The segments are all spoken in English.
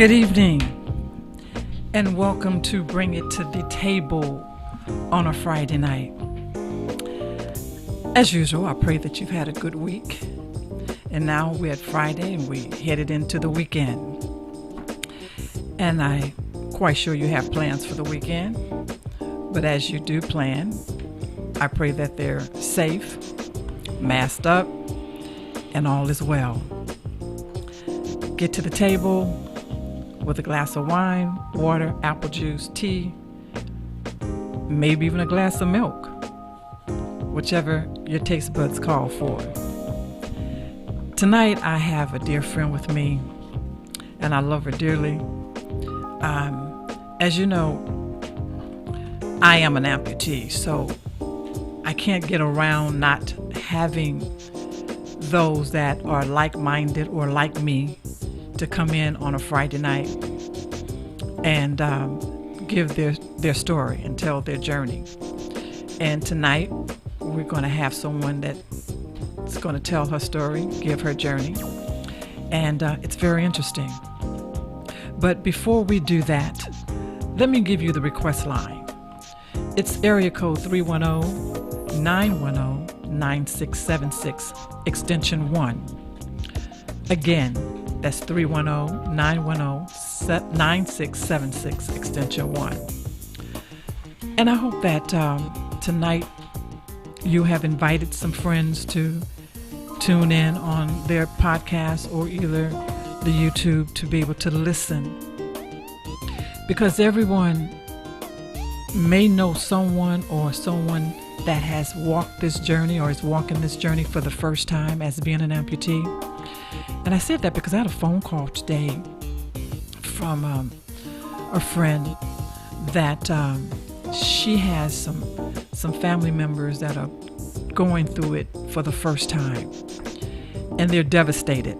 Good evening, and welcome to Bring It to the Table on a Friday night. As usual, I pray that you've had a good week. And now we're at Friday and we headed into the weekend. And I'm quite sure you have plans for the weekend. But as you do plan, I pray that they're safe, masked up, and all is well. Get to the table with a glass of wine, water, apple juice, tea, maybe even a glass of milk, whichever your taste buds call for. Tonight I have a dear friend with me, and I love her dearly. As you know, I am an amputee, so I can't get around not having those that are like-minded or like me to come in on a Friday night and give their story and tell their journey. And tonight we're going to have someone that's going to tell her story, give her journey, and it's very interesting. But before we do that, let me give you the request line. It's area code 310-910-9676, extension 1. Again, that's 310-910-9676, extension 1. And I hope that tonight you have invited some friends to tune in on their podcast or either the YouTube to be able to listen. Because everyone may know someone or someone that has walked this journey or is walking this journey for the first time as being an amputee. And I said that because I had a phone call today from a friend that she has some family members that are going through it for the first time, and they're devastated.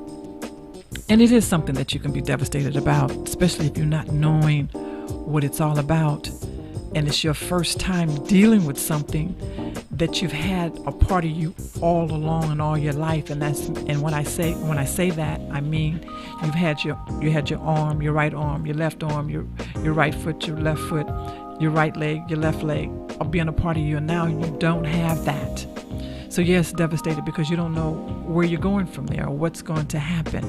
And it is something that you can be devastated about, especially if you're not knowing what it's all about, and it's your first time dealing with something that you've had a part of you all along and all your life. And when I say that, I mean you had your arm, your right arm, your left arm, your right foot, your left foot, your right leg, your left leg, are being a part of you, and now you don't have that. So yes, devastated because you don't know where you're going from there or what's going to happen.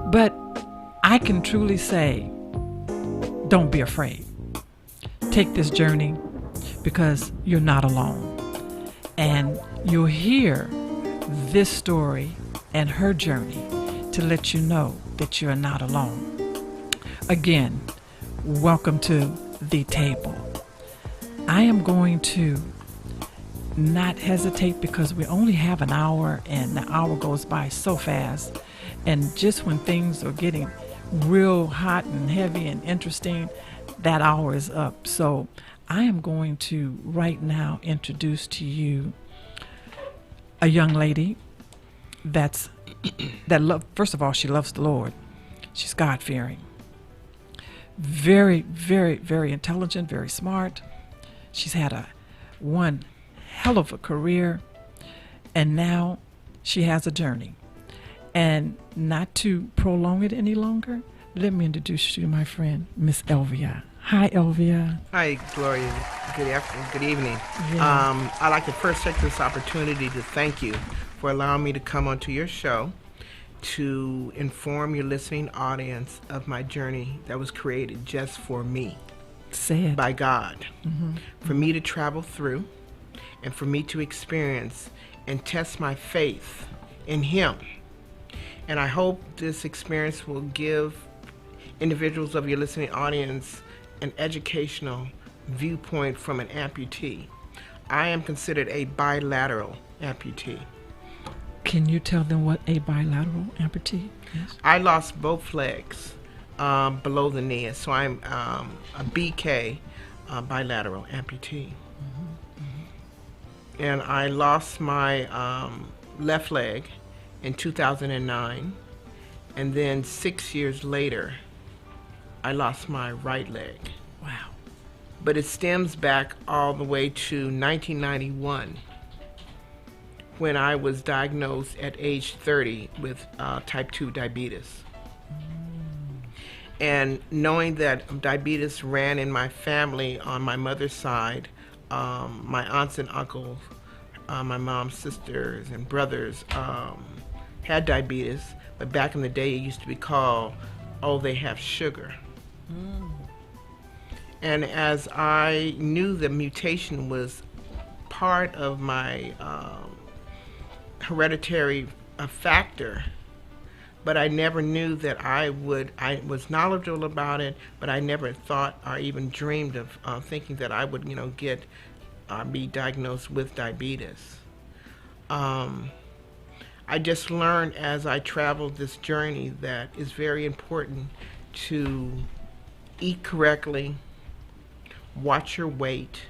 But I can truly say, don't be afraid. Take this journey because you're not alone. And you'll hear this story and her journey to let you know that you're not alone. Again, welcome to the table. I am going to not hesitate because we only have an hour and the hour goes by so fast. And just when things are getting real hot and heavy and interesting, that hour is up. So I am going to right now introduce to you a young lady first of all, she loves the Lord. She's God-fearing. Very, very, very intelligent, very smart. She's had one hell of a career, and now she has a journey. And not to prolong it any longer, let me introduce you to my friend, Miss Elvia. Hi, Elvia. Hi, Gloria. Good afternoon. Good evening. Yeah. I'd like to first take this opportunity to thank you for allowing me to come onto your show to inform your listening audience of my journey that was created just for me. Say it. By God. Mm-hmm. For me to travel through and for me to experience and test my faith in Him. And I hope this experience will give individuals of your listening audience an educational viewpoint from an amputee. I am considered a bilateral amputee. Can you tell them what a bilateral amputee is? I lost both legs below the knee, so I'm a BK bilateral amputee. Mm-hmm. Mm-hmm. And I lost my left leg in 2009, and then 6 years later, I lost my right leg. Wow. But it stems back all the way to 1991 when I was diagnosed at age 30 with type 2 diabetes. And knowing that diabetes ran in my family on my mother's side, my aunts and uncles, my mom's sisters and brothers had diabetes, but back in the day it used to be called, oh, they have sugar. And as I knew the mutation was part of my hereditary factor, but I never knew that I was knowledgeable about it, but I never thought or even dreamed of thinking that I would, be diagnosed with diabetes. I just learned as I traveled this journey that it's very important to eat correctly, watch your weight,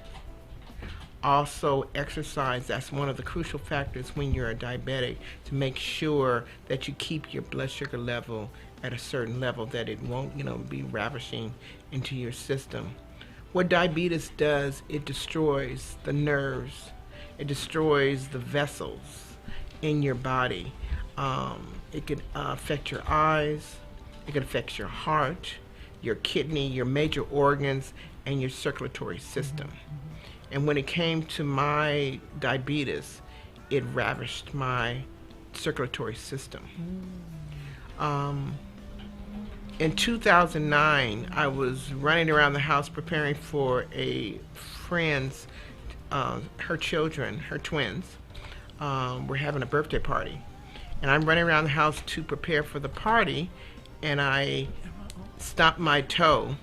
also exercise. That's one of the crucial factors when you're a diabetic, to make sure that you keep your blood sugar level at a certain level, that it won't be ravishing into your system. What diabetes does, it destroys the nerves, it destroys the vessels in your body. It could affect your eyes, it could affect your heart, your kidney, your major organs, and your circulatory system. And when it came to my diabetes, it ravished my circulatory system. In 2009, I was running around the house preparing for a friend's, her children, her twins, were having a birthday party. And I'm running around the house to prepare for the party, and I stopped my toe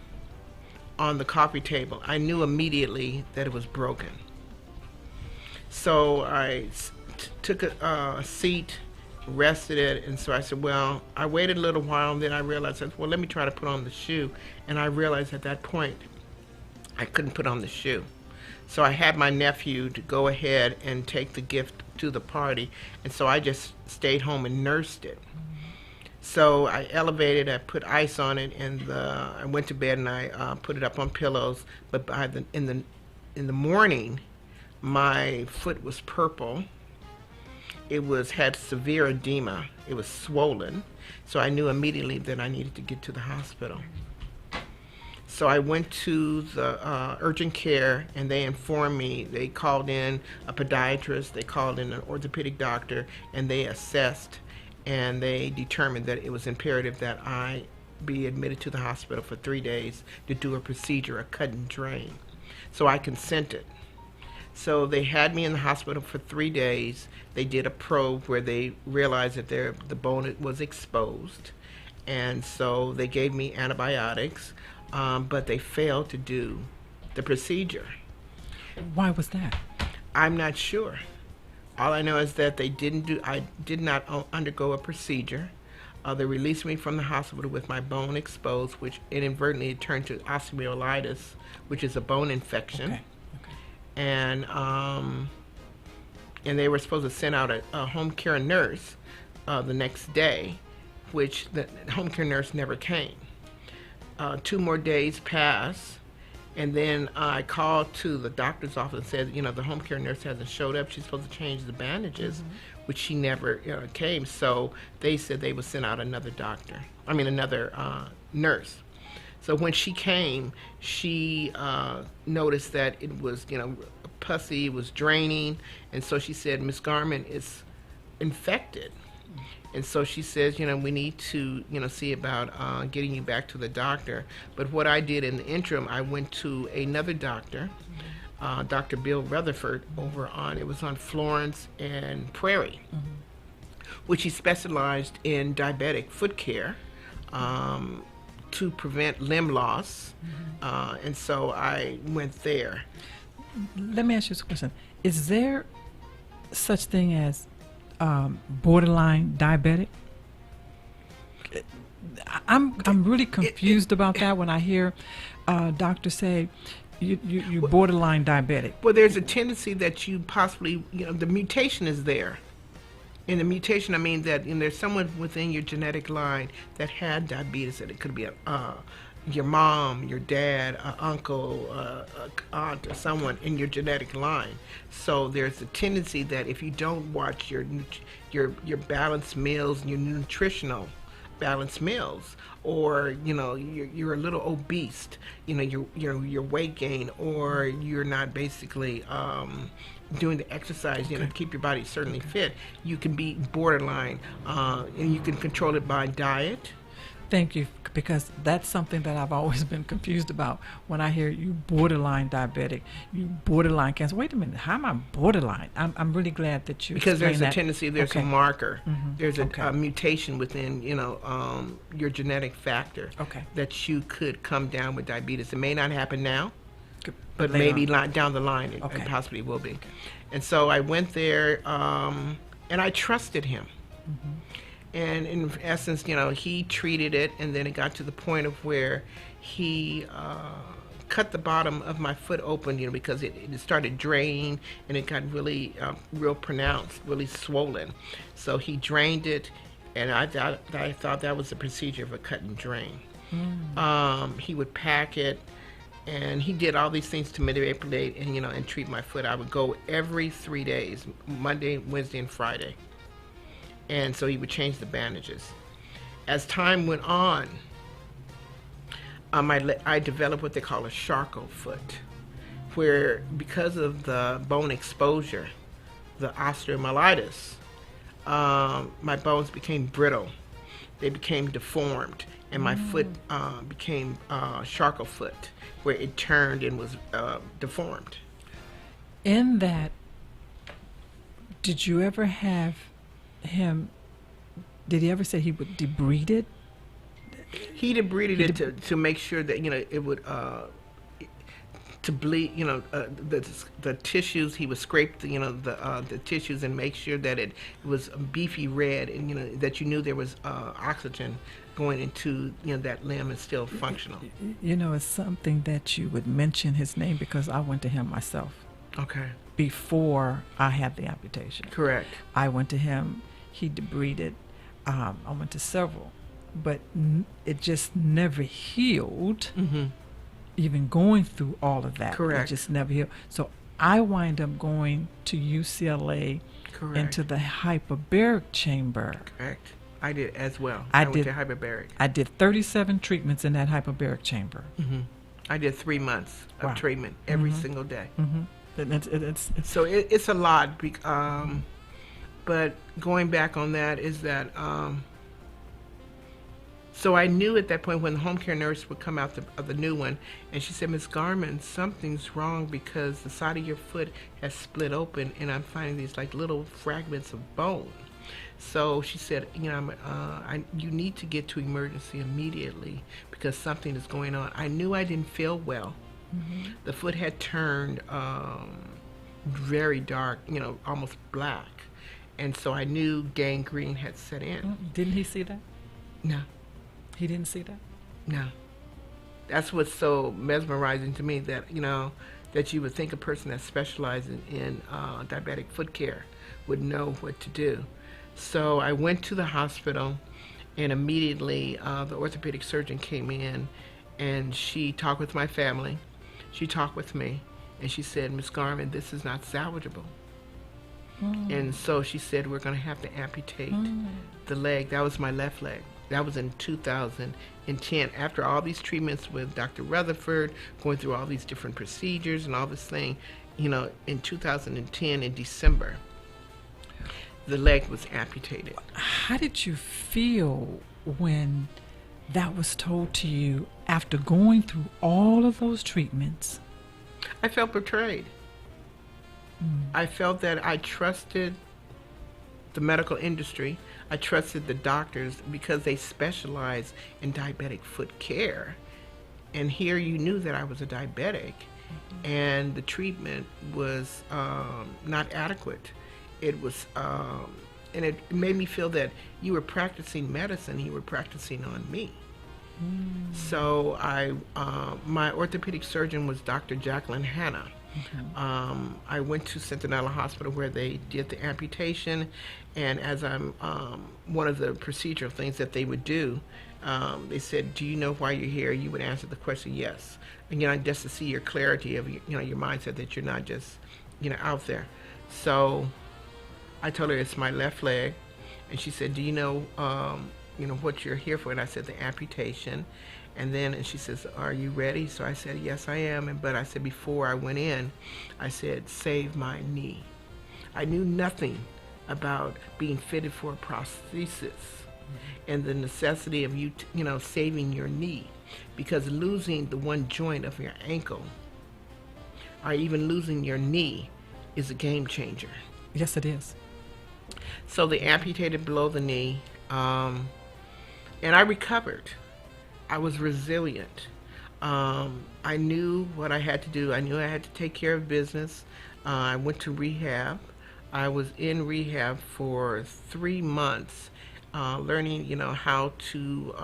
on the coffee table. I knew immediately that it was broken. So I took a seat, rested it, and so I said, well, I waited a little while, and then I realized, well, let me try to put on the shoe. And I realized at that point, I couldn't put on the shoe. So I had my nephew to go ahead and take the gift to the party, and so I just stayed home and nursed it. So I elevated, I put ice on it, and I went to bed and I put it up on pillows. But in the morning, my foot was purple. It had severe edema. It was swollen. So I knew immediately that I needed to get to the hospital. So I went to the urgent care, and they informed me. They called in a podiatrist, they called in an orthopedic doctor, and they assessed, and they determined that it was imperative that I be admitted to the hospital for 3 days to do a procedure, a cut and drain. So I consented. So they had me in the hospital for 3 days. They did a probe where they realized that the bone was exposed, and so they gave me antibiotics, but they failed to do the procedure. Why was that? I'm not sure. All I know is that I did not undergo a procedure. They released me from the hospital with my bone exposed, which inadvertently turned to osteomyelitis, which is a bone infection. Okay. And they were supposed to send out a home care nurse the next day, which the home care nurse never came. 2 more days passed, and then I called to the doctor's office and said, the home care nurse hasn't showed up. She's supposed to change the bandages, which she never came. So they said they would send out another nurse. So when she came, she noticed that it was, pussy, it was draining, and so she said, Miss Garman, it's infected. And so she says, we need to, see about getting you back to the doctor. But what I did in the interim, I went to another doctor, Dr. Bill Rutherford, it was on Florence and Prairie, which he specialized in diabetic foot care to prevent limb loss. And so I went there. Let me ask you this question. Is there such thing as borderline diabetic? I'm really confused about that when I hear doctors say you're borderline diabetic. Well, there's a tendency that you possibly, the mutation is there. In the mutation, I mean that there's someone within your genetic line that had diabetes, and it could be your mom, your dad, uncle, aunt, or someone in your genetic line. So there's a tendency that if you don't watch your balanced meals and your nutritional balanced meals, or you're a little obese, your weight gain, or you're not basically doing the exercise, to keep your body certainly fit. You can be borderline, and you can control it by diet. Thank you, because that's something that I've always been confused about. When I hear you borderline diabetic, you borderline cancer. Wait a minute, how am I borderline? I'm really glad that you because there's explained a tendency, there's Okay. a marker, Mhm. there's a, Okay. a mutation within your genetic factor Okay. that you could come down with diabetes. It may not happen now, Good. but Later maybe on. down the line it Okay. possibly will be. And so I went there, and I trusted him. Mhm. And in essence, he treated it, and then it got to the point of where he cut the bottom of my foot open, because it started draining, and it got really real pronounced, really swollen. So he drained it, and I thought that was the procedure of a cut and drain. He would pack it, and he did all these things to manipulate and treat my foot. I would go every 3 days, Monday, Wednesday, and Friday. And so he would change the bandages. As time went on, I developed what they call a Charcot foot, where because of the bone exposure, the osteomyelitis, my bones became brittle. They became deformed, and my foot became Charcot foot, where it turned and was deformed. In that, did you ever have him? Did he ever say he would debride it? He debrided it to make sure that it would to bleed. The tissues. He would scrape the tissues and make sure that it was beefy red, and that you knew there was oxygen going into that limb is still functional. It's something that you would mention his name, because I went to him myself Okay. before I had the amputation. Correct. I went to him. He debrided. I went to several, but it just never healed. Mm-hmm. Even going through all of that, Correct. it just never healed. So I wind up going to UCLA Correct. into the hyperbaric chamber. Correct. I did as well. I went did. to hyperbaric. I did 37 treatments in that hyperbaric chamber. Mm-hmm. I did 3 months of Wow. treatment every Mhm. single day. Mm-hmm. It's So it's a lot. But going back on that is that, so I knew at that point when the home care nurse would come out of the new one, and she said, "Ms. Garman, something's wrong because the side of your foot has split open, and I'm finding these like little fragments of bone." So she said, you need to get to emergency immediately because something is going on. I knew I didn't feel well. Mhm. The foot had turned very dark, almost black. And so I knew gangrene had set in. Didn't he see that? No, He didn't see that. no. That's what's so mesmerizing to me, that, that you would think a person that specializes in diabetic foot care would know what to do. So I went to the hospital, and immediately the orthopedic surgeon came in, and she talked with my family. She talked with me, and she said, "Ms. Garman, this is not salvageable." And so she said, "We're going to have to amputate the leg." That was my left leg. That was in 2010. After all these treatments with Dr. Rutherford, going through all these different procedures and all this thing, in 2010, in December, the leg was amputated. How did you feel when that was told to you after going through all of those treatments? I felt betrayed. I felt that I trusted the medical industry. I trusted the doctors because they specialize in diabetic foot care. And here you knew that I was a diabetic, and the treatment was not adequate. It was, and it made me feel that you were practicing medicine, you were practicing on me. So my orthopedic surgeon was Dr. Jacqueline Hanna. I went to Centinela Hospital where they did the amputation, and as one of the procedural things that they would do, they said, "Do you know why you're here?" You would answer the question, "Yes." And just to see your clarity of your mindset, that you're not just out there. So I told her it's my left leg, and she said, "Do you know what you're here for. And I said, the amputation. And she says, are you ready? So I said, yes, I am. But I said, before I went in, I said, save my knee. I knew nothing about being fitted for a prosthesis and the necessity of you, saving your knee, because losing the one joint of your ankle or even losing your knee is a game changer. Yes, it is. So they amputated below the knee, and I recovered. I was resilient. I knew what I had to do. I knew I had to take care of business. I went to rehab. I was in rehab for 3 months, learning, how to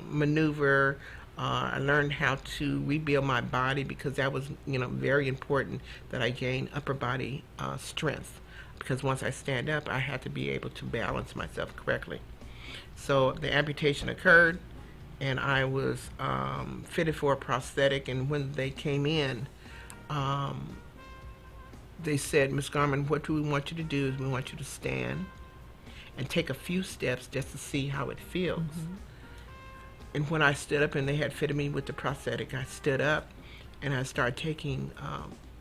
maneuver. I learned how to rebuild my body, because that was, very important that I gain upper body strength. Because once I stand up, I had to be able to balance myself correctly. So the amputation occurred, and I was fitted for a prosthetic. And when they came in, they said, Ms. Garman, what we want you to do is we want you to stand and take a few steps just to see how it feels. And when I stood up and they had fitted me with the prosthetic, I stood up and I started taking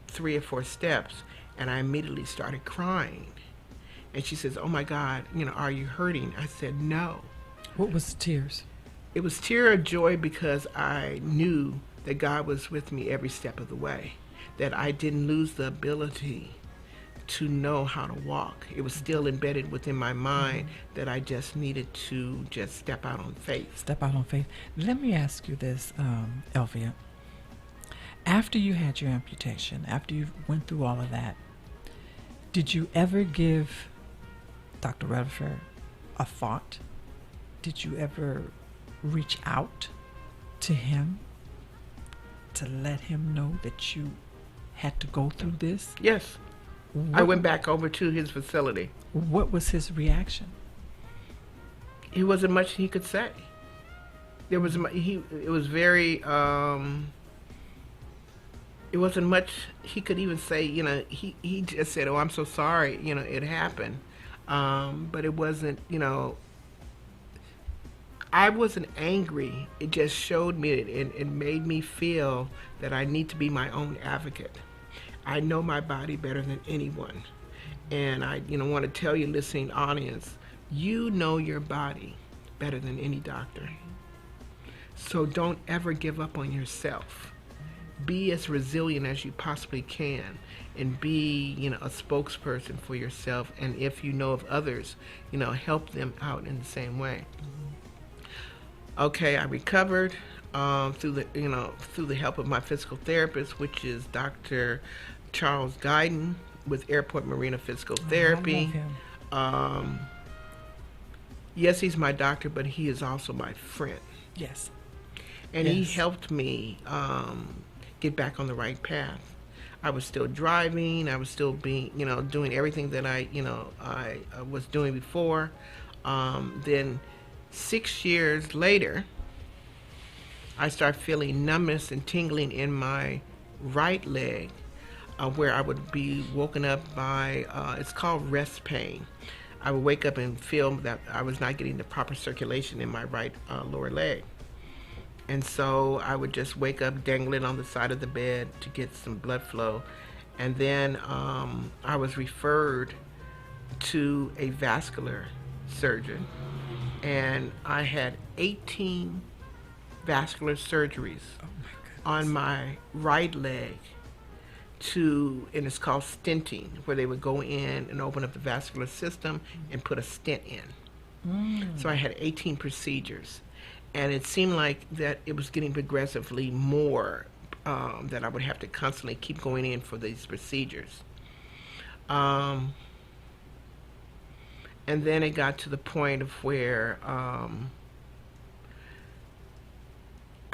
3 or 4 steps, and I immediately started crying. And she says, oh my God, are you hurting? I said, no. What was the tears? It was tear of joy, because I knew that God was with me every step of the way, that I didn't lose the ability to know how to walk. It was still embedded within my mind that I just needed to just step out on faith. Step out on faith. Let me ask you this, Elvia. After you had your amputation, after you went through all of that, did you ever give Dr. Rutherford a thought? Did you ever reach out to him to let him know that you had to go through this? Yes. I went back over to his facility. What was his reaction? It wasn't much he could say. It was very, it wasn't much he could even say. He just said, oh, I'm so sorry, it happened. But it wasn't, I wasn't angry. It just showed me it made me feel that I need to be my own advocate. I know my body better than anyone. And I want to tell you, listening audience, you know your body better than any doctor. So don't ever give up on yourself. Be as resilient as you possibly can, and be, a spokesperson for yourself. And if you know of others, help them out in the same way. Okay, I recovered through the help of my physical therapist, which is Dr. Charles Guyton with Airport Marina Physical Therapy. I love him. Yes, he's my doctor, but he is also my friend. Yes. And he helped me get back on the right path. I was still driving. I was still being, doing everything that I was doing before. Then 6 years later, I start feeling numbness and tingling in my right leg, where I would be woken up by, it's called rest pain. I would wake up and feel that I was not getting the proper circulation in my right lower leg. And so I would just wake up dangling on the side of the bed to get some blood flow. And then I was referred to a vascular surgeon. And I had 18 vascular surgeries on my right leg and it's called stenting, where they would go in and open up the vascular system and put a stent in. So I had 18 procedures. And it seemed like that it was getting progressively more, that I would have to constantly keep going in for these procedures. And then it got to the point of where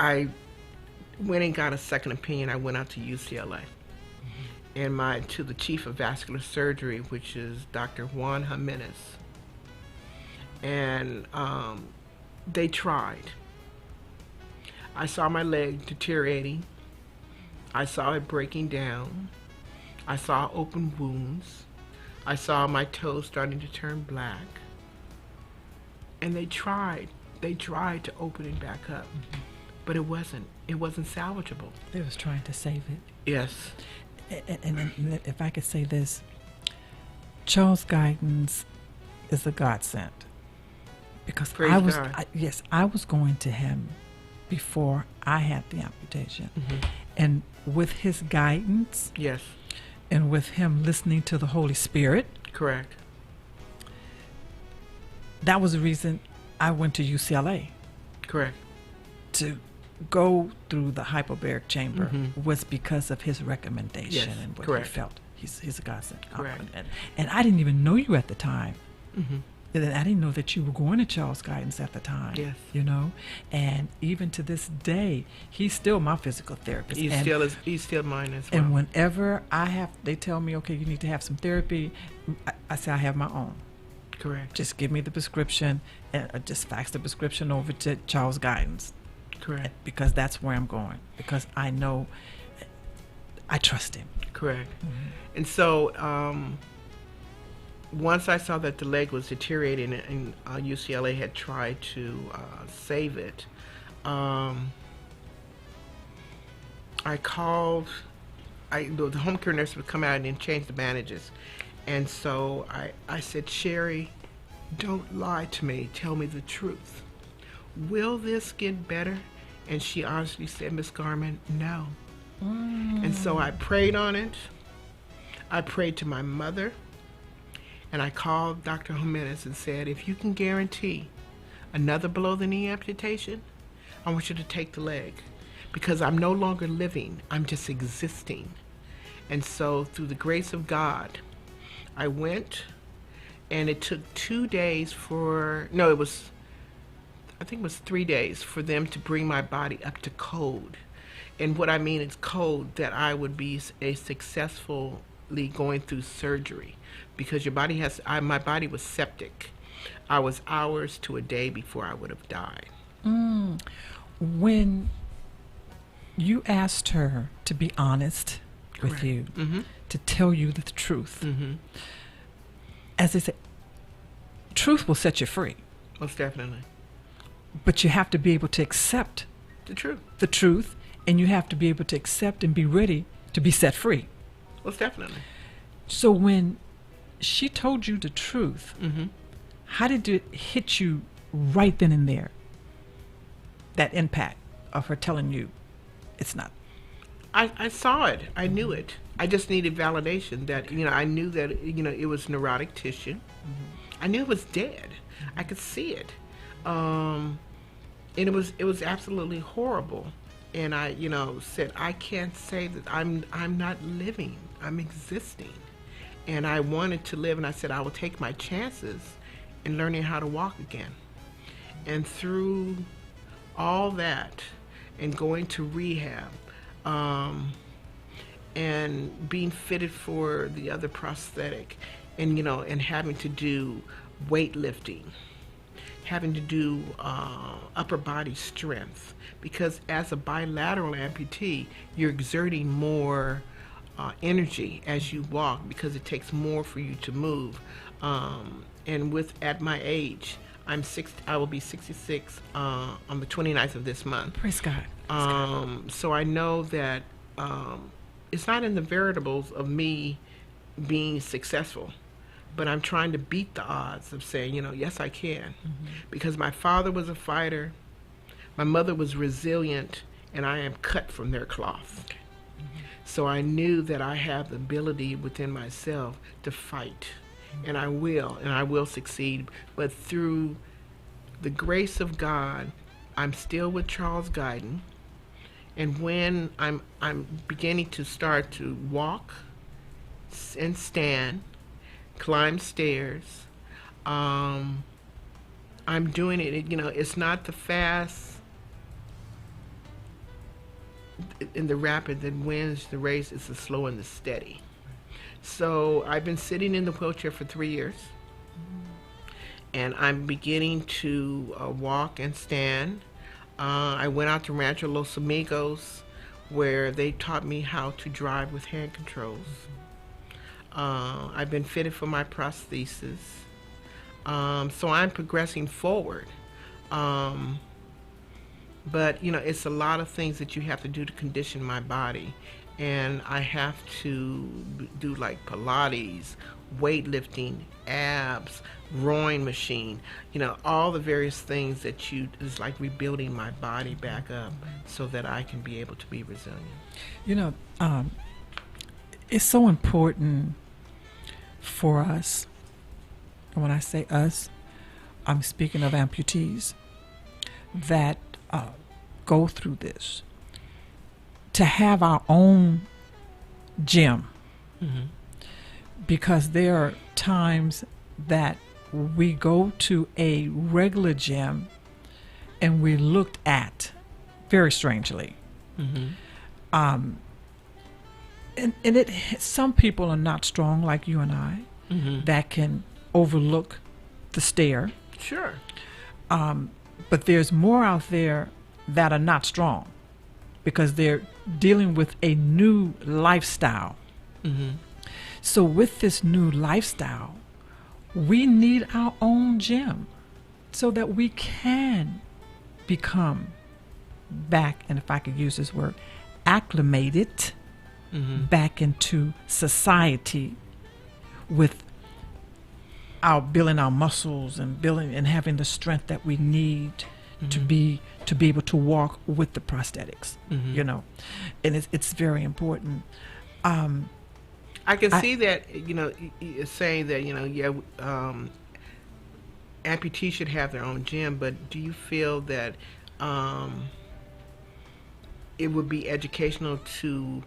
I went and got a second opinion. I went out to UCLA. And to the chief of vascular surgery, which is Dr. Juan Jimenez. And they tried. I saw my leg deteriorating. I saw it breaking down. I saw open wounds. I saw my toes starting to turn black. And they tried They tried to open it back up, but it wasn't salvageable. They was trying to save it. Yes. And if I could say this, Charles Guyton is a godsend, because Praise God. I was going to him before I had the amputation, Mm-hmm. and with his guidance Yes. and with him listening to the Holy Spirit, Correct. that was the reason I went to UCLA Correct. to go through the hyperbaric chamber. Mhm. Was because of his recommendation Yes, and what correct. he felt. He's a godsend. Correct. And I didn't even know you at the time. Mm-hmm. And I didn't know that you were going to Charles Guyton at the time. Yes. You know, and even to this day, he's still my physical therapist. He's still mine as well. And whenever they tell me, okay, you need to have some therapy, I say I have my own. Correct. Just give me the prescription, and just fax the prescription over to Charles Guyton, Correct. because that's where I'm going. Because I know, I trust him. Correct. Mm-hmm. And so once I saw that the leg was deteriorating and UCLA had tried to save it, I called. The home care nurse would come out and change the bandages. And so I said, Sherry, don't lie to me. Tell me the truth. Will this get better? And she honestly said, Miss Garman, no. And so I prayed on it. I prayed to my mother. And I called Dr. Jimenez and said, if you can guarantee another below-the-knee amputation, I want you to take the leg. Because I'm no longer living. I'm just existing. And so through the grace of God, I went, and it took 2 days I think it was 3 days for them to bring my body up to code. And what I mean is code, that I would be successfully going through surgery, because my body was septic. I was hours to a day before I would have died. When you asked her to be honest with Correct. you, Mm-hmm. to tell you the truth, Mm-hmm. as they say, truth will set you free, Most definitely. but you have to be able to accept The truth. the truth, and you have to be able to accept and be ready to be set free. Most definitely. So when she told you the truth, Mm-hmm. how did it hit you right then and there? That impact of her telling you it's not. I saw it. I knew it. I just needed validation that, I knew that, it was neurotic tissue. Mm-hmm. I knew it was dead. I could see it. And it was absolutely horrible. And I, said, I can't say that I'm not living. I'm existing. And I wanted to live, and I said, I will take my chances in learning how to walk again. And through all that, and going to rehab, and being fitted for the other prosthetic, and and having to do weightlifting, having to do upper body strength, because as a bilateral amputee, you're exerting more energy as you walk, because it takes more for you to move. And at my age, I will be 66 on the 29th of this month. Praise God. So I know that it's not in the variables of me being successful, but I'm trying to beat the odds of saying, yes, I can. Mm-hmm. Because my father was a fighter, my mother was resilient, and I am cut from their cloth. Okay. Mm-hmm. So I knew that I have the ability within myself to fight, mm-hmm. and I will succeed. But through the grace of God, I'm still with Charles Guyton. And when I'm beginning to start to walk and stand, climb stairs, I'm doing it. It's not the fast and the rapid that wins the race. It's the slow and the steady. So I've been sitting in the wheelchair for 3 years, and I'm beginning to walk and stand. I went out to Rancho Los Amigos, where they taught me how to drive with hand controls. I've been fitted for my prosthesis. So I'm progressing forward. But it's a lot of things that you have to do to condition my body, and I have to do like Pilates, weightlifting, abs, rowing machine, all the various things that is like rebuilding my body back up so that I can be able to be resilient. It's so important for us, and when I say us, I'm speaking of amputees that go through this, to have our own gym. Mm-hmm. Because there are times that we go to a regular gym and we're looked at very strangely. Mm-hmm. And some people are not strong like you and I, Mm-hmm. that can overlook the stare. Sure. But there's more out there that are not strong because they're dealing with a new lifestyle. Mm-hmm. So with this new lifestyle, we need our own gym so that we can become back, and if I could use this word, acclimated Mm-hmm. back into society with our building our muscles and building and having the strength that we need to be able to walk with the prosthetics. Mm-hmm. And it's very important. I can see that, saying that, amputees should have their own gym, but do you feel that it would be educational to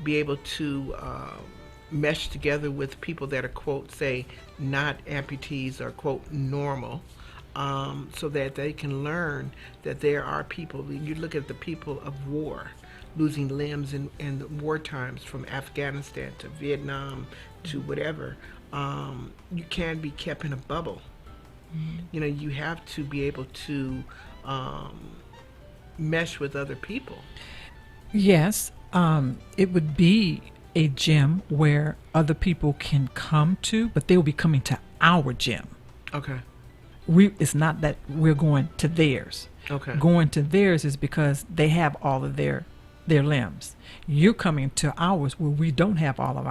be able to mesh together with people that are, quote, say, not amputees or, quote, normal, so that they can learn that there are people, you look at the people of war, losing limbs in the war times, from Afghanistan to Vietnam to whatever. You can't be kept in a bubble. You have to be able to mesh with other people. Yes, it would be a gym where other people can come to, but they'll be coming to our gym. Okay. It's not that we're going to theirs. Okay. Going to theirs is because they have all of their limbs. You're coming to ours where we don't have all of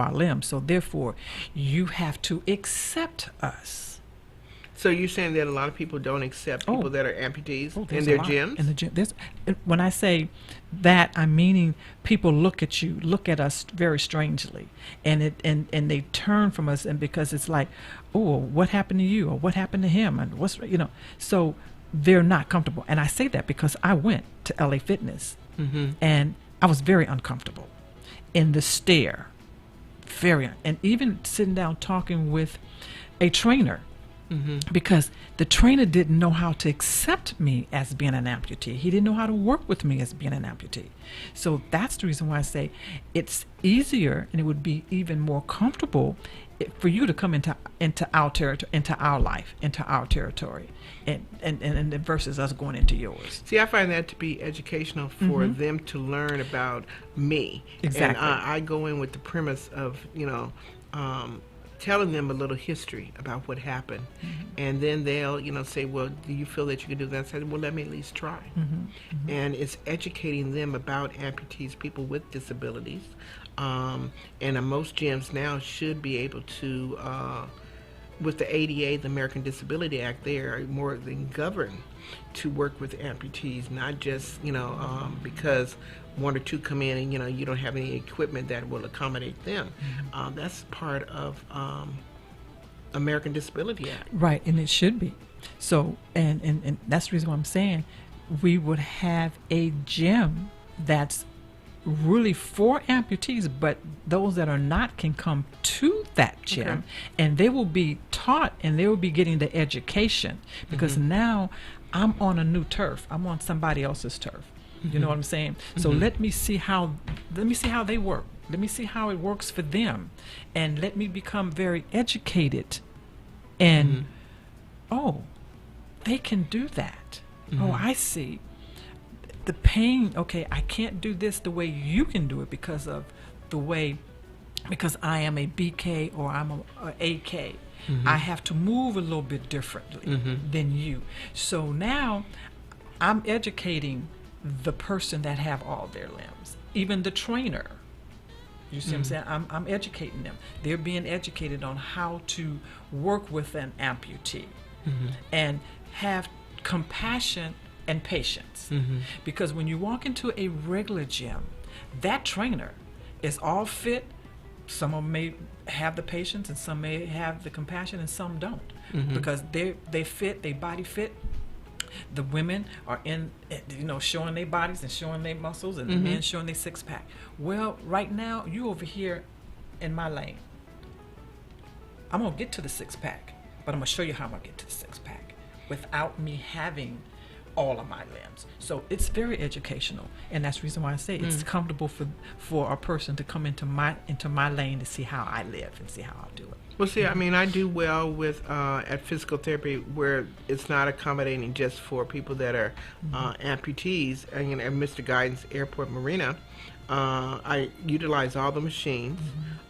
our limbs. So therefore, you have to accept us. So you're saying that a lot of people don't accept people that are amputees in there's their a lot gyms? in the gym. When I say that, I'm meaning people look at us very strangely, and they turn from us, and because it's like, oh, what happened to you, or what happened to him, and so they're not comfortable. And I say that because I went to LA Fitness, and I was very uncomfortable in the stare, and even sitting down talking with a trainer. Because the trainer didn't know how to accept me as being an amputee. He didn't know how to work with me as being an amputee. So that's the reason why I say it's easier, and it would be even more comfortable for you to come into our territory, into our life, into our territory, and versus us going into yours. See, I find that to be educational for them to learn about me. Exactly. And I go in with the premise of, telling them a little history about what happened, and then they'll say, well, do you feel that you can do that? I said, well, let me at least try. And it's educating them about amputees, people with disabilities, and most gyms now should be able to, with the ADA, the American Disability Act, they are more than governed to work with amputees, not just because one or two come in and you don't have any equipment that will accommodate them. That's part of American Disability Act. Right, and it should be. So, and that's the reason why I'm saying we would have a gym that's really for amputees, but those that are not can come to that gym, and they will be taught, and they will be getting the education, because now I'm on a new turf. I'm on somebody else's turf. You know what I'm saying? So let me see how they work. Let me see how it works for them, and let me become very educated. And oh, they can do that. Oh, I see. The pain. Okay, I can't do this the way you can do it because I am a BK or I'm a AK. I have to move a little bit differently than you. So now I'm educating the person that have all their limbs, even the trainer. You see what I'm saying? I'm educating them. They're being educated on how to work with an amputee and have compassion and patience. Because when you walk into a regular gym, that trainer is all fit. Some of them may have the patience and some may have the compassion and some don't. Because they fit, they body fit. The women are in, showing their bodies and showing their muscles, and the men showing their six pack. Well, right now you over here in my lane. I'm gonna get to the six pack, but I'm gonna show you how I'm gonna get to the six pack without me having all of my limbs. So it's very educational, and that's the reason why I say it's comfortable for a person to come into my lane to see how I live and see how I do it. Well, see, I mean, I do well with at physical therapy where it's not accommodating just for people that are amputees. And at Mr. Guidance Airport Marina, I utilize all the machines.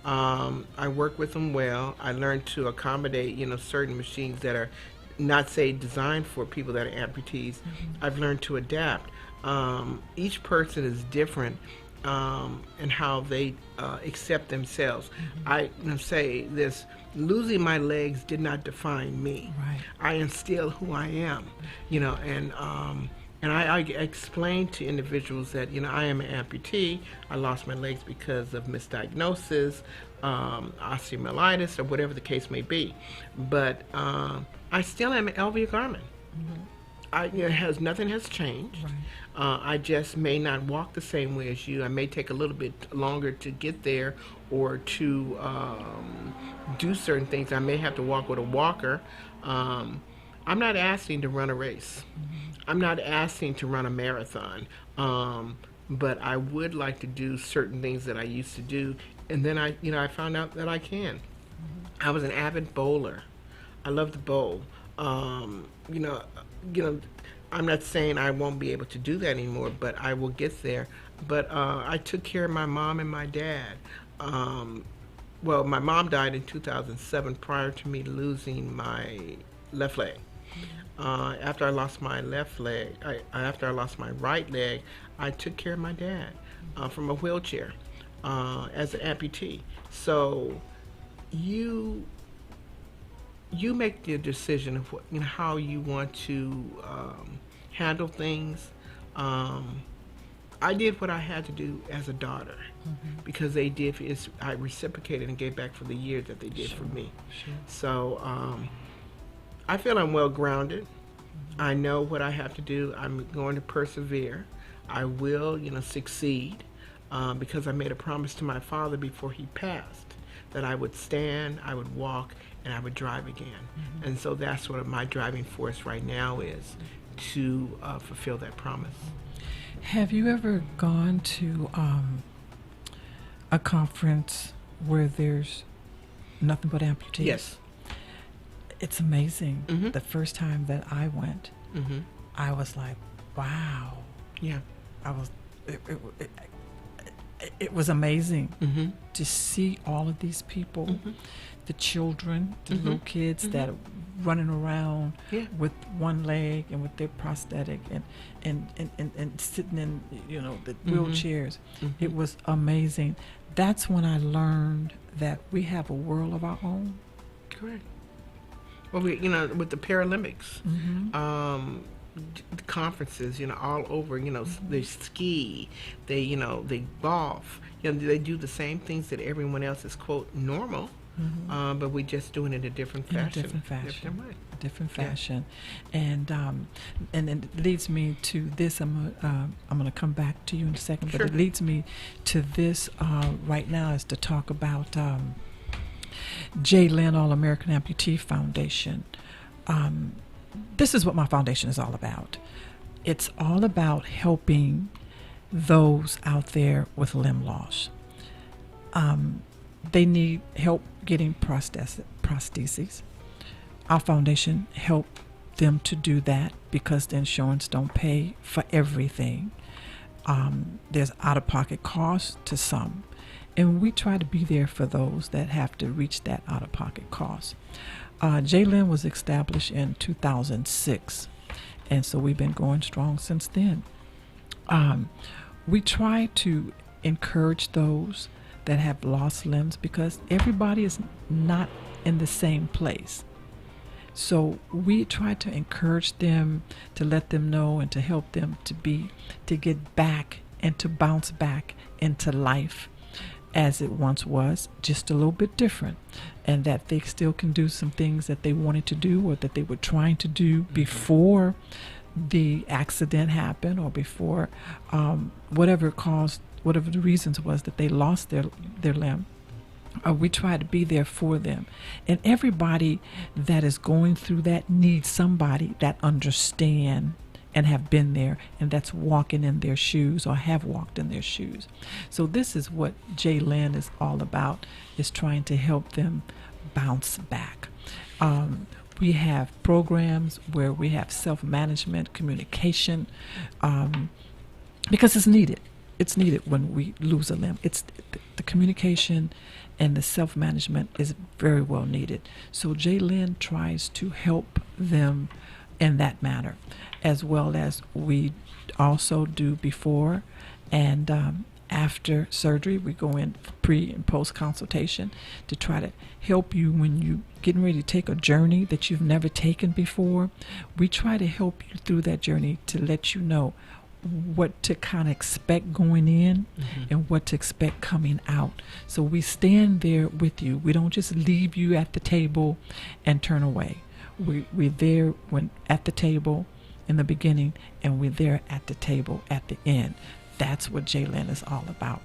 I work with them well. I learn to accommodate, certain machines that are not, say, designed for people that are amputees. I've learned to adapt. Each person is different in how they accept themselves. I say this: losing my legs did not define me. Right. I am still who I am, and I explain to individuals that I am an amputee. I lost my legs because of misdiagnosis, osteomyelitis, or whatever the case may be. But I still am an Elvia Garman. Nothing has changed. Right. I just may not walk the same way as you. I may take a little bit longer to get there or to do certain things. I may have to walk with a walker. I'm not asking to run a race. I'm not asking to run a marathon. But I would like to do certain things that I used to do. And then I found out that I can. I was an avid bowler. I love to bowl. I'm not saying I won't be able to do that anymore, but I will get there. But I took care of my mom and my dad. Well, my mom died in 2007 prior to me losing my left leg. After I lost my left leg, after I lost my right leg, I took care of my dad from a wheelchair as an amputee. So you make the decision of how you want to handle things. I did what I had to do as a daughter because they did. I reciprocated and gave back for the years that they did for me. So I feel I'm well grounded. I know what I have to do. I'm going to persevere. I will, succeed because I made a promise to my father before he passed that I would stand, I would walk, and I would drive again. And so that's what my driving force right now is, to fulfill that promise. Have you ever gone to a conference where there's nothing but amputees? Yes. It's amazing. The first time that I went, I was like, wow. Yeah. It was amazing to see all of these people, the children, the little kids that are running around with one leg and with their prosthetic and sitting in the wheelchairs. It was amazing. That's when I learned that we have a world of our own. Correct. Well, with the Paralympics, conferences, all over, they ski, they golf, they do the same things that everyone else is, quote, normal, but we're just doing it in a different fashion. Different fashion. And it leads me to this. I'm going to come back to you in a second, but it leads me to this right now is to talk about Jay Lynn All-American Amputee Foundation. This is what my foundation is all about. It's all about helping those out there with limb loss. They need help getting prostheses. Our foundation help them to do that because the insurance don't pay for everything. There's out-of-pocket costs to some, And we try to be there for those that have to reach that out-of-pocket cost. J-Lyn was established in 2006, and so we've been going strong since then. We try to encourage those that have lost limbs because everybody is not in the same place. So we try to encourage them, to let them know and to help them to get back and to bounce back into life as it once was, just a little bit different, and that they still can do some things that they wanted to do or that they were trying to do before the accident happened or before whatever the reasons was that they lost their limb. We try to be there for them. And everybody that is going through that needs somebody that understand and have been there and that's walking in their shoes or have walked in their shoes. So this is what J-Lyn is all about, is trying to help them bounce back. We have programs where we have self-management, communication, because it's needed. It's needed when we lose a limb. It's the communication and the self-management is very well needed. So J-Lyn tries to help them in that manner, as well as we also do before and after surgery. We go in pre and post consultation to try to help you when you getting ready to take a journey that you've never taken before. We try to help you through that journey to let you know what to kind of expect going in and what to expect coming out. So we stand there with you. We don't just leave you at the table and turn away. We're there when at the table in the beginning, and we're there at the table at the end. That's what J-Lyn is all about.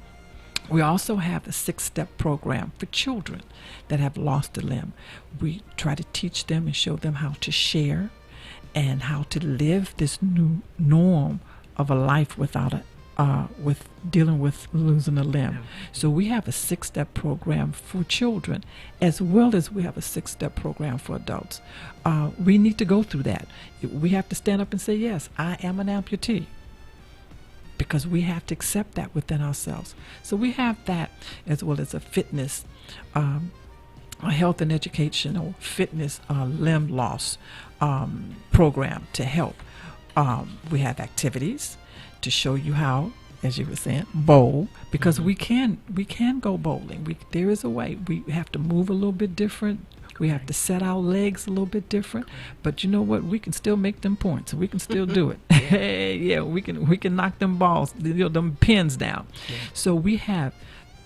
We also have a 6-step program for children that have lost a limb. We try to teach them and show them how to share and how to live this new norm of a life without with dealing with losing a limb. So we have a 6-step program for children, as well as we have a 6-step program for adults. We need to go through that. We have to stand up and say, yes, I am an amputee, because we have to accept that within ourselves. So we have that, as well as a fitness, a health and educational fitness limb loss program to help. We have activities to show you how, as you were saying, bowl, because we can go bowling. There is a way. We have to move a little bit different. We have to set our legs a little bit different, but you know what? We can still make them points. We can still do it. Yeah, we can knock them balls, them pins down. Yeah. So we have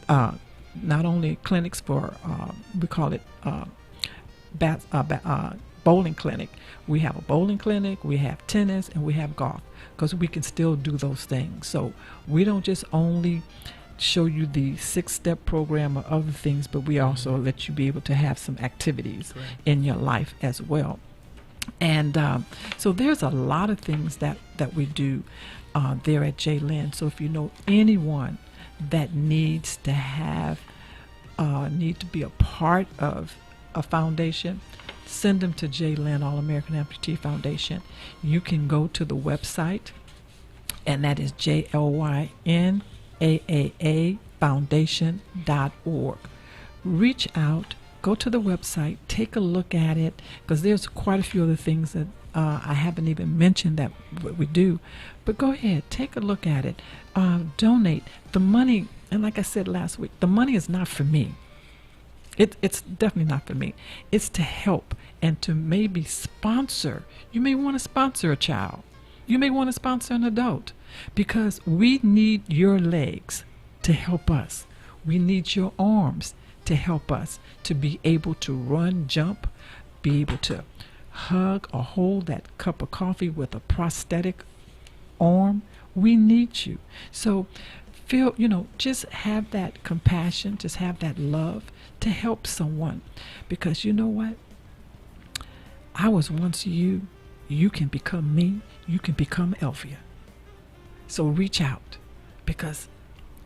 not only clinics for we call it bowling clinic. We have a bowling clinic, we have tennis, and we have golf, because we can still do those things. So we don't just only show you the 6-step program or other things, but we also let you be able to have some activities in your life as well. And so there's a lot of things that we do there at J-Lyn. So if you know anyone that needs to have need to be a part of a foundation, send them to J-Lyn, All American Amputee Foundation. You can go to the website, and that is JLYNAAA Foundation.org. Reach out, go to the website, take a look at it, because there's quite a few other things that I haven't even mentioned that we do. But go ahead, take a look at it. Donate. The money, and like I said last week, the money is not for me. It's definitely not for me. It's to help and to maybe sponsor. You may want to sponsor a child. You may want to sponsor an adult, because we need your legs to help us. We need your arms to help us to be able to run, jump, be able to hug or hold that cup of coffee with a prosthetic arm. We need you. So feel, just have that compassion, just have that love to help someone, because you know what? I was once you. You can become me. You can become Elvia. So reach out, because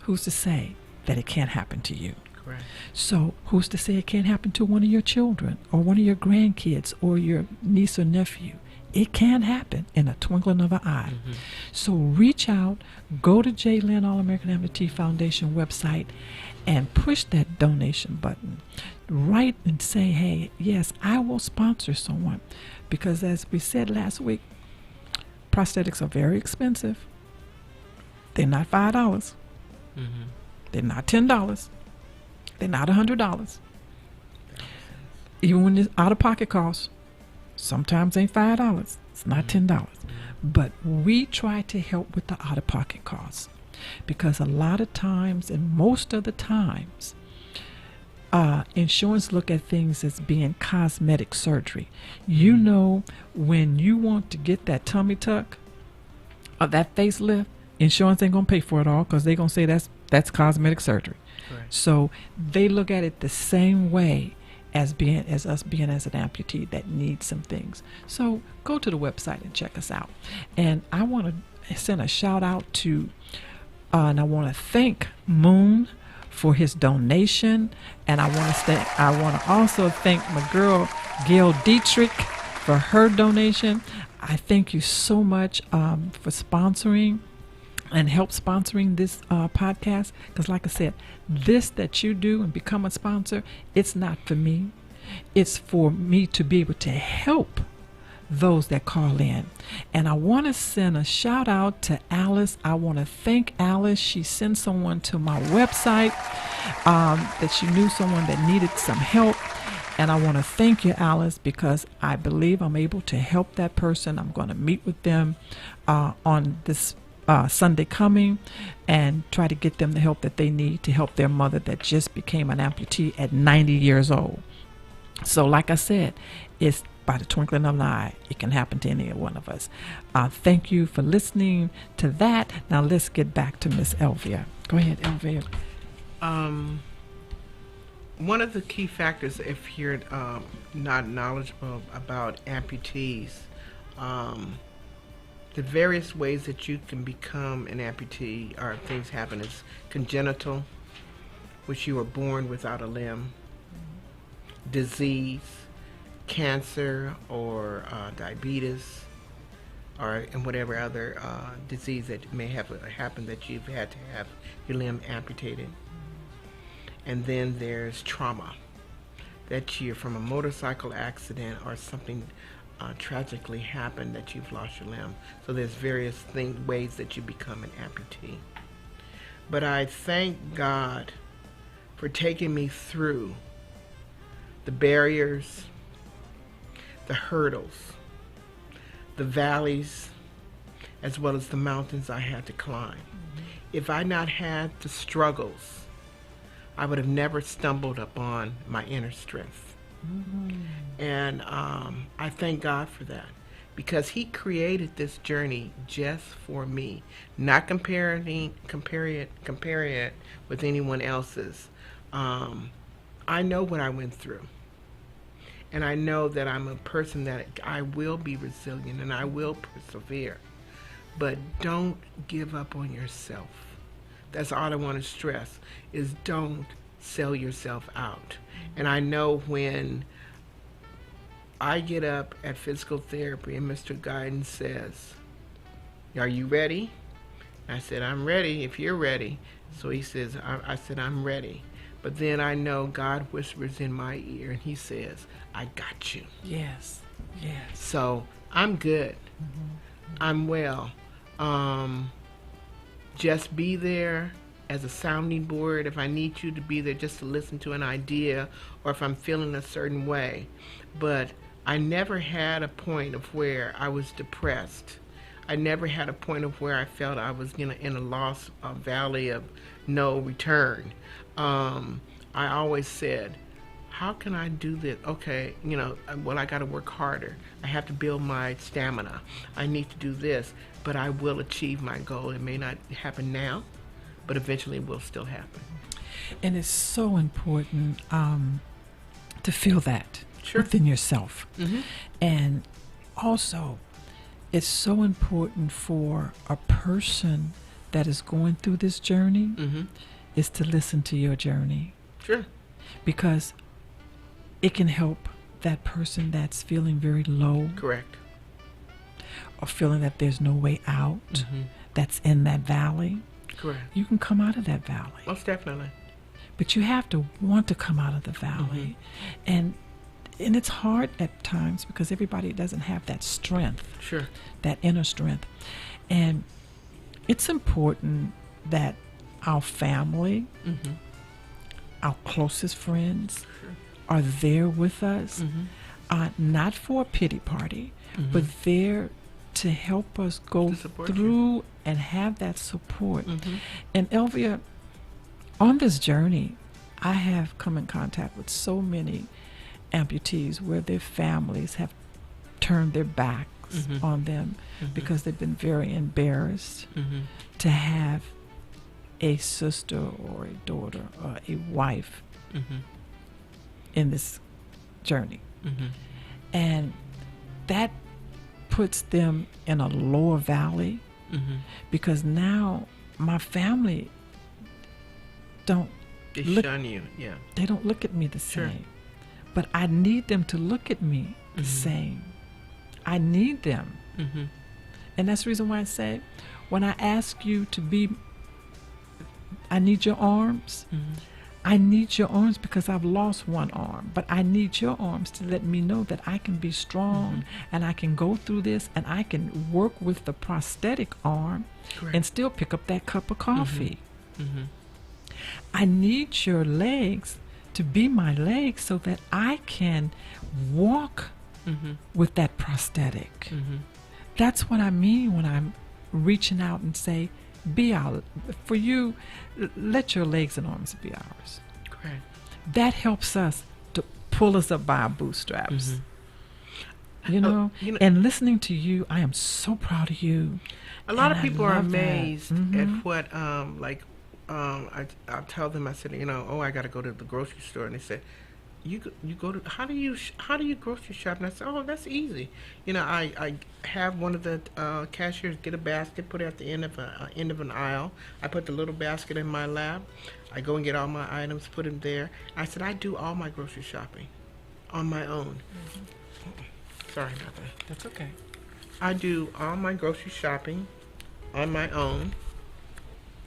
who's to say that it can't happen to you? Correct. So who's to say it can't happen to one of your children or one of your grandkids or your niece or nephew? It can happen in a twinkling of an eye. So reach out, go to J. Lynn All-American Amputee Foundation website and push that donation button. Write and say, hey, yes, I will sponsor someone. Because as we said last week, prosthetics are very expensive. They're not $5. They're not $10. They're not $100. Even when it's out-of-pocket costs, sometimes ain't $5. It's not $10. But we try to help with the out-of-pocket costs because a lot of times, and most of the times, insurance look at things as being cosmetic surgery. You know, when you want to get that tummy tuck or that facelift, insurance ain't gonna pay for it all because they're gonna say that's cosmetic surgery. Right. So they look at it the same way as us being as an amputee that needs some things. So go to the website and check us out. And I want to send a shout out to, and I want to thank Moon for his donation, and I want to also thank my girl Gail Dietrich for her donation. I thank you so much for sponsoring and help sponsoring this podcast, because like I said, this that you do and become a sponsor, it's not for me. It's for me to be able to help those that call in. And I want to send a shout out to Alice. I want to thank Alice. She sent someone to my website that she knew someone that needed some help. And I want to thank you, Alice, because I believe I'm able to help that person. I'm going to meet with them on this Sunday coming and try to get them the help that they need to help their mother that just became an amputee at 90 years old. So like I said, it's by the twinkling of an eye. It can happen to any one of us. Thank you for listening to that. Now let's get back to Miss Elvia. Go ahead, Elvia. One of the key factors, if you're not knowledgeable about amputees, the various ways that you can become an amputee or things happen is congenital, which you were born without a limb, disease, cancer, or diabetes, and whatever other disease that may have happened that you've had to have your limb amputated. And then there's trauma, that you're from a motorcycle accident or something tragically happened that you've lost your limb. So there's various ways that you become an amputee. But I thank God for taking me through the barriers, the hurdles, the valleys, as well as the mountains I had to climb. If I not had the struggles, I would have never stumbled upon my inner strength. And I thank God for that, because He created this journey just for me, not comparing it with anyone else's. I know what I went through, and I know that I'm a person that I will be resilient and I will persevere. But don't give up on yourself. That's all I want to stress, is don't sell yourself out. And I know when I get up at physical therapy and Mr. Guyton says, "Are you ready?" I said, "I'm ready if you're ready." So he says, I said, "I'm ready." But then I know God whispers in my ear and He says, "I got you." Yes, yes. So I'm good. I'm well. Just be there as a sounding board if I need you to be there, just to listen to an idea, or if I'm feeling a certain way. But I never had a point of where I was depressed. I never had a point of where I felt I was in a lost valley of no return. I always said, how can I do this? Okay, well, I got to work harder. I have to build my stamina. I need to do this, but I will achieve my goal. It may not happen now, but eventually it will still happen. And it's so important to feel that within yourself. And also, it's so important for a person that is going through this journey is to listen to your journey. Sure. Because it can help that person that's feeling very low. Correct. or feeling that there's no way out, Mm-hmm. that's in that valley, Correct. you can come out of that valley. Most definitely. But you have to want to come out of the valley. And it's hard at times because everybody doesn't have that strength, Sure. that inner strength. And it's important that our family, Mm-hmm. our closest friends, Sure. are there with us, Mm-hmm. not for a pity party, Mhm. but there to help us go To support you. through and have that support. Mm-hmm. And Elvia, on this journey, I have come in contact with so many amputees where their families have turned their backs Mhm. on them Mhm. because they've been very embarrassed Mm-hmm. to have a sister or a daughter or a wife Mm-hmm. in this journey. Mm-hmm. And that puts them in a lower valley Mm-hmm. because now my family don't They Look- shun you. Yeah. they don't look at me the Sure. same. But I need them to look at me the Mhm. same. I need them. Mm-hmm. And that's the reason why I say, when I ask you to be, I need your arms. Mm-hmm. I need your arms because I've lost one arm. But I need your arms to let me know that I can be strong and I can go through this and I can work with the prosthetic arm Correct. and still pick up that cup of coffee. Mm-hmm. I need your legs to be my legs so that I can walk Mm-hmm. with that prosthetic. Mm-hmm. That's what I mean when I'm reaching out and say, be our, for you, let your legs and arms be ours. Correct. That helps us to pull us up by our bootstraps. Mm-hmm. You know? you know- And listening to you, I am so proud of you. A lot And of I people are love that. amazed Mhm. at what, I'll tell them, I said, I got to go to the grocery store. And they said, you go to, how do you grocery shop? And I said, oh, that's easy. I have one of the cashiers get a basket, put it at the end of an aisle. I put the little basket in my lap. I go and get all my items, put them there. I said, I do all my grocery shopping on my own. Sorry about that. That's okay. I do all my grocery shopping on my own,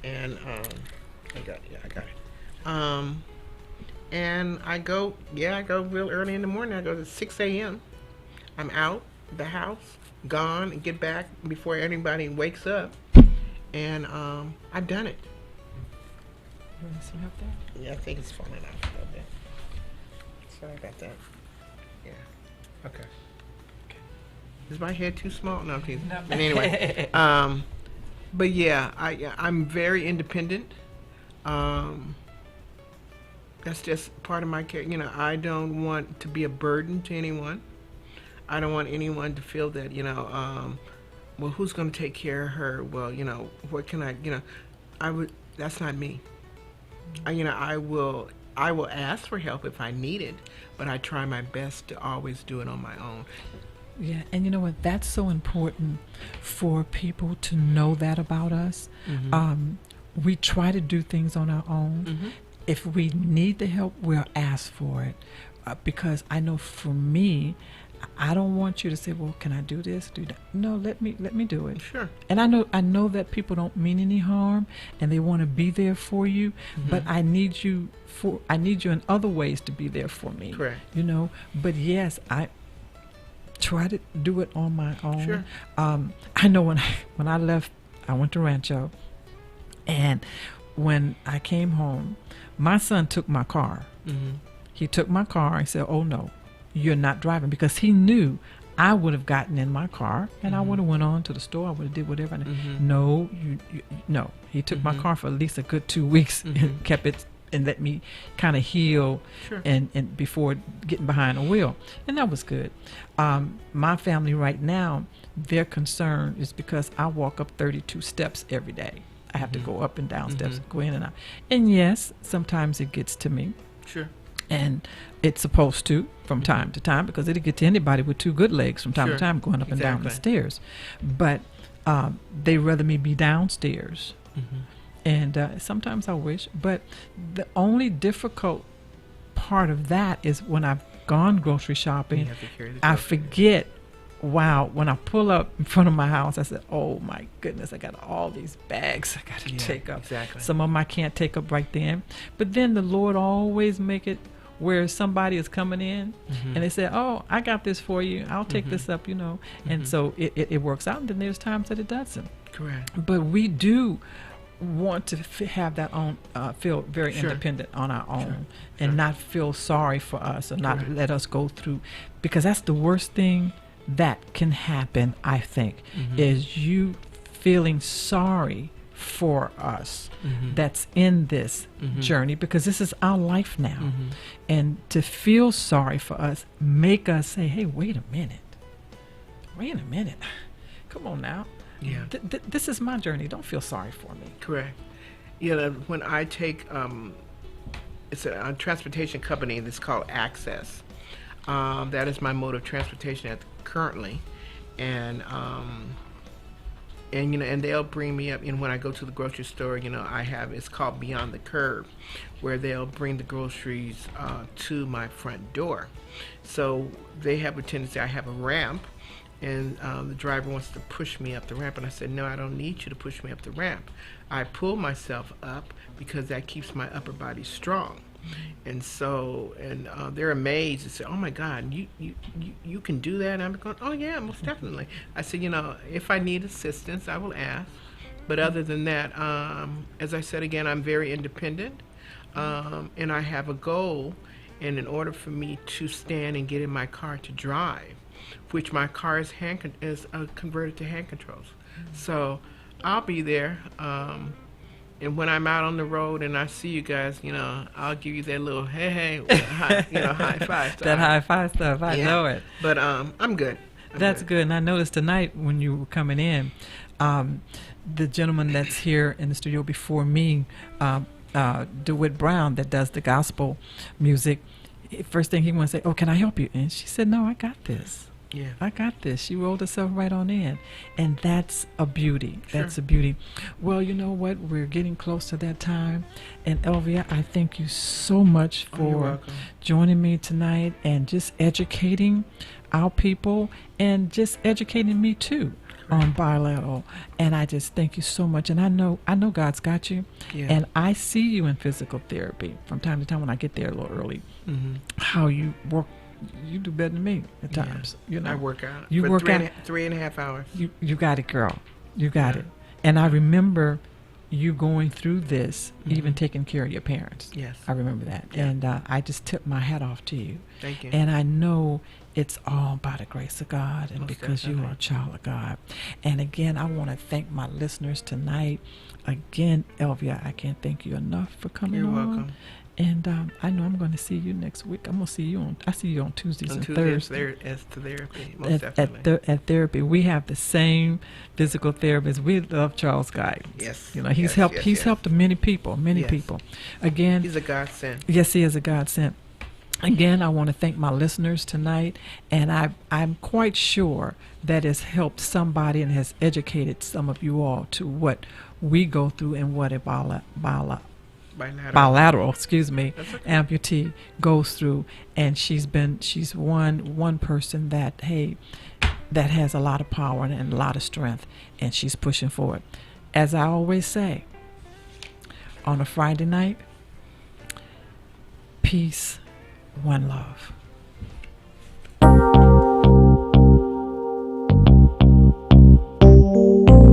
and I got it. And I go real early in the morning. I go to 6 a.m. I'm out the house, gone, and get back before anybody wakes up, and I've done it. You want some help there? Yeah, I think it's falling out a little bit. Sorry about that. Yeah. Okay. Is my head too small? No, I'm teasing. No. But anyway, but yeah, I'm very independent. That's just part of my character. I don't want to be a burden to anyone. I don't want anyone to feel that, well, who's going to take care of her? Well, what can I, that's not me. I will ask for help if I need it, but I try my best to always do it on my own. Yeah, and you know what? That's so important for people to know that about us. Mm-hmm. We try to do things on our own. Mm-hmm. If we need the help, we'll ask for it. Because I know for me, I don't want you to say, "Well, can I do this? Do that?" No, let me do it. Sure. And I know that people don't mean any harm, and they want to be there for you. Mm-hmm. But I need you in other ways to be there for me. Correct. But yes, I try to do it on my own. Sure. I know when I left, I went to Rancho, and when I came home, my son took my car. Mm-hmm. He took my car and said, "Oh no, you're not driving," because he knew I would have gotten in my car and I would have went on to the store. I would have did whatever. Mm-hmm. No, no. He took my car for at least a good 2 weeks and kept it and let me kind of heal Sure. and before getting behind the wheel, and that was good. My family right now, their concern is because I walk up 32 steps every day. I have to go up and down steps, go in and out. And yes, sometimes it gets to me. Sure. And it's supposed to from time to time, because it'll get to anybody with two good legs from time Sure. to time going up and down the Exactly. stairs. But they rather me be downstairs. Mm-hmm. And sometimes I wish. But the only difficult part of that is when I've gone grocery You shopping, have to carry the I groceries. forget wow, when I pull up in front of my house, I said, oh my goodness, I got all these bags I got to take up. Exactly. Some of them I can't take up right then. But then the Lord always make it where somebody is coming in and they say, oh, I got this for you. I'll take this up, you know. And so it works out. And then there's times that it doesn't. Correct. But we do want to have that own, feel very independent on our own and not feel sorry for us or not let us go through, because that's the worst thing that can happen, I think, is you feeling sorry for us that's in this journey, because this is our life now. And to feel sorry for us make us say, hey, wait a minute, come on now. Yeah. This is my journey. Don't feel sorry for me. Correct. You know, when I take, it's a transportation company that's called Access. That is my mode of transportation currently, and you know, and they'll bring me up. And when I go to the grocery store, you know, it's called Beyond the Curb, where they'll bring the groceries to my front door. So they have a tendency. I have a ramp. And the driver wants to push me up the ramp. And I said, no, I don't need you to push me up the ramp. I pull myself up because that keeps my upper body strong. And so, they're amazed and say, oh my God, you can do that? And I'm going, oh yeah, most definitely. I said, you know, if I need assistance, I will ask. But other than that, as I said again, I'm very independent. And I have a goal. And in order for me to stand and get in my car to drive, which my car is converted to hand controls. So I'll be there. And when I'm out on the road and I see you guys, you know, I'll give you that little high five. That high five stuff, I know it. But I'm good. That's good. And I noticed tonight when you were coming in, the gentleman that's here in the studio before me, DeWitt Brown, that does the gospel music, first thing he wants to say, oh, can I help you? And she said, no, I got this. Yeah. I got this. She rolled herself right on in. And that's a beauty. Sure. That's a beauty. Well, you know what? We're getting close to that time. And Elvia, I thank you so much for joining me tonight and just educating our people and just educating me too on bilateral. And I just thank you so much. And I know God's got you. Yeah. And I see you in physical therapy from time to time when I get there a little early. How you work. You do better than me at times. You know, I work out. You work out 3.5 hours. You got it, girl. You got it. And I remember you going through this, even taking care of your parents. Yes, I remember that. Yeah. And I just tip my hat off to you. Thank you. And I know it's all by the grace of God and Most because definitely. you are a child of God. And again, I want to thank my listeners tonight. Again, Elvia, I can't thank you enough for coming on. You're welcome. And I know I'm going to see you next week. I see you on Tuesdays and Thursdays. As to therapy, most definitely. At therapy, we have the same physical therapist. We love Charles Guy. Yes. You know, he's helped many people. Again, he's a godsend. Yes, he is a godsend. Again, I want to thank my listeners tonight, and I'm quite sure that it's helped somebody and has educated some of you all to what we go through and what a bilateral, amputee goes through. And she's one person that has a lot of power and a lot of strength, and she's pushing forward. As I always say, on a Friday night, peace, one love.